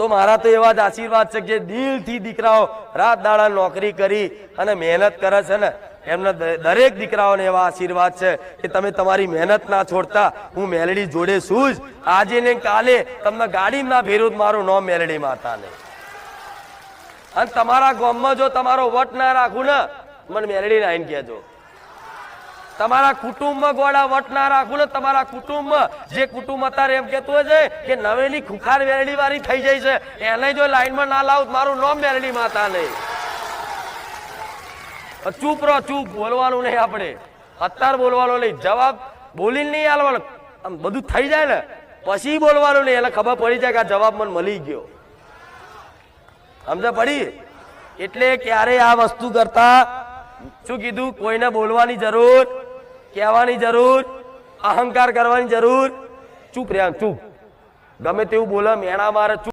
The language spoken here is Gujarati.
તો મારા તો એવા જ આશીર્વાદ છે કે દિલથી દીકરાઓ રાત દાડા નોકરી કરી અને મહેનત કરે છે ને, એમના દરેક દીકરાઓને એવા આશીર્વાદ છે કે તમે તમારી મહેનત ના છોડતા. હું મેલડી જોડે છું જ, આજે ને કાલે તમને ગાડી ના ફેરું મારું નામ મેલડી માતા ને. અને તમારા ગામમાં જો તમારો વટ ના રાખું ને, મને મેલડી આવીને કહેજો. તમારા કુટુંબમાં ગોળા વટ ના રાખું ને, તમારા કુટુંબમાં જે કુટુંબ અત્યારે એમ કેતું હોય છે કે નવેલી ખુખાર મેલડી વાળી થઈ જાય છે, એને જો લાઈનમાં ના લાવું મારું નામ મેલડી માતા નહીં. ચૂપ રહો, ચૂપ, બોલવાનું નહીં. આપણે અત્યારે બોલવાનું નહીં, જવાબ બોલીને નહીં આલવાનો. આમ બધું થઈ જાય ને પછી બોલવાનું નહીં, એટલે ખબર પડી જાય કે આ જવાબ મને મળી ગયો. સમજ પડી? એટલે ક્યારે આ વસ્તુ કરતા શું કીધું, કોઈને બોલવાની જરૂર, કહેવાની જરૂર, અહંકાર કરવાની જરૂર. ચૂપ રહ્યા, ચૂપ. ગમે તેવું બોલે મેણા મારે, ચૂપ.